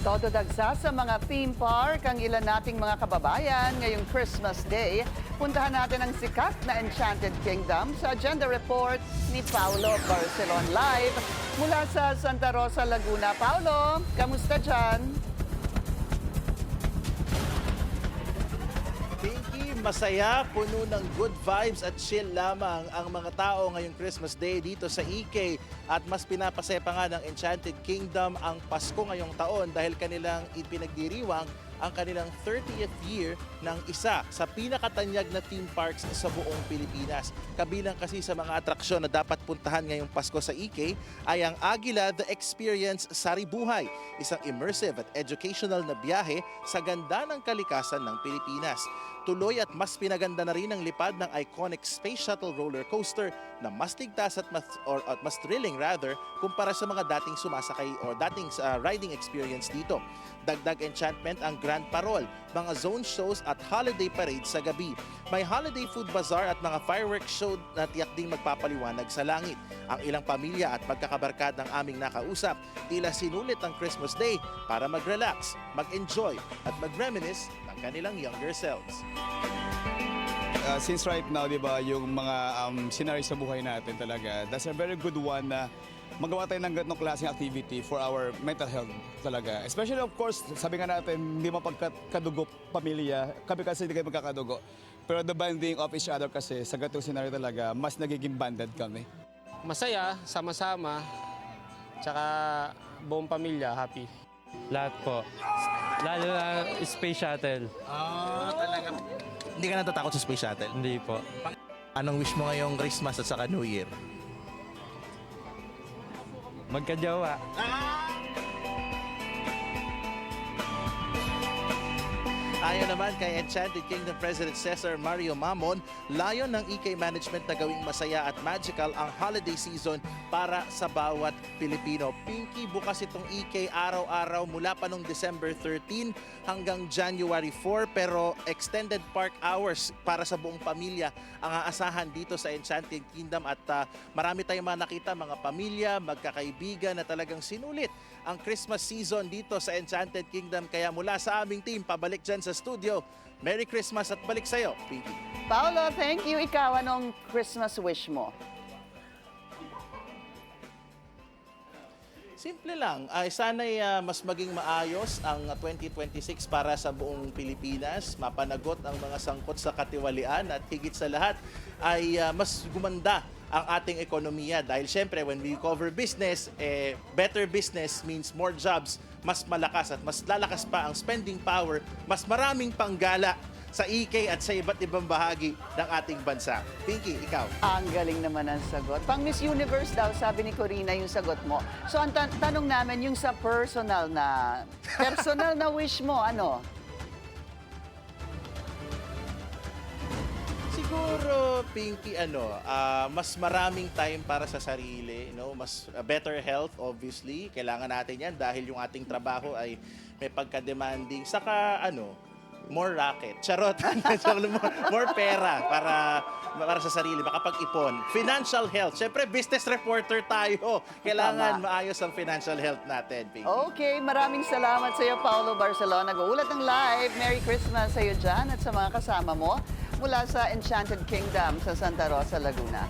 Todo dagsa sa mga theme park ang ilan nating mga kababayan ngayong Christmas Day. Puntahan natin ang sikat na Enchanted Kingdom sa Agenda Report ni Paulo Barcelon live mula sa Santa Rosa, Laguna. Paulo, kamusta dyan? Pinky, masaya, puno ng good vibes at chill lamang ang mga tao ngayong Christmas Day dito sa EK. At mas pinapasaya pa nga ng Enchanted Kingdom ang Pasko ngayong taon dahil kanilang ipinagdiriwang ang kanilang 30th year ng isa sa pinakatanyag na theme parks sa buong Pilipinas. Kabilang kasi sa mga atraksyon na dapat puntahan ngayong Pasko sa EK ay ang Agila The Experience Saribuhay, isang immersive at educational na biyahe sa ganda ng kalikasan ng Pilipinas. Tuloy at mas pinaganda na rin ang lipad ng iconic Space Shuttle roller coaster na mas ligtas at mas thrilling rather kumpara sa mga dating sumasakay o dating riding experience dito. Dagdag enchantment ang Grand Parol, mga zone shows at holiday parade sa gabi. May holiday food bazaar at mga fireworks show na tiyak ding magpapaliwanag sa langit. Ang ilang pamilya at magkakabarkad ng aming nakausap, tila sinulit ang Christmas Day para mag-relax, mag-enjoy at mag-reminisce ng kanilang younger selves. Since right now, di ba, yung mga scenario sa buhay natin talaga, that's a very good one na magawa tayo ng ganitong klaseng activity for our mental health talaga. Especially, of course, sabi nga natin, hindi mapagkadugo pamilya. Kami kasi hindi kayo magkakadugo. Pero the bonding of each other kasi sa ganitong scenario talaga, mas nagiging bonded kami. Masaya, sama-sama, tsaka buong pamilya, happy. Lahat po. Lalo na Space Shuttle. Talaga. Hindi ka natatakot sa Space Shuttle? Hindi po. Anong wish mo ngayong Christmas at saka New Year? Magkajowa. Ayon naman kay Enchanted Kingdom President Cesar Mario Mamon, layon ng EK Management na gawing masaya at magical ang holiday season para sa bawat Pilipino. Pinky, bukas itong EK araw-araw mula pa noong December 13 hanggang January 4 pero extended park hours para sa buong pamilya ang aasahan dito sa Enchanted Kingdom at marami tayong mga nakita, mga pamilya, magkakaibigan na talagang sinulit ang Christmas season dito sa Enchanted Kingdom. Kaya mula sa aming team, pabalik dyan sa studio. Merry Christmas at balik sa'yo, Pinky. Paulo, thank you. Ikaw, anong Christmas wish mo? Simple lang. Sana'y mas maging maayos ang 2026 para sa buong Pilipinas. Mapanagot ang mga sangkot sa katiwalian at higit sa lahat ay mas gumanda ang ating ekonomiya. Dahil syempre, when we cover business, better business means more jobs, mas malakas at mas lalakas pa ang spending power, mas maraming panggala sa EK at sa iba't ibang bahagi ng ating bansa. Pinky, ikaw. Ang galing naman ang sagot. Pang Miss Universe daw, sabi ni Corina yung sagot mo. So ang tanong namin, yung sa personal na wish mo, ano? Siguro, Pinky, mas maraming time para sa sarili, mas better health, obviously. Kailangan natin yan dahil yung ating trabaho ay may pagka-demanding. Saka, more racket. Charot. More pera para sa sarili, makapag-ipon. Financial health. Siyempre, business reporter tayo. Kailangan maayos ang financial health natin, Pinky. Okay, maraming salamat sa iyo, Paulo Barcelona. Nag-uulat ng live. Merry Christmas sa iyo dyan at sa mga kasama mo mula sa Enchanted Kingdom sa Santa Rosa, Laguna.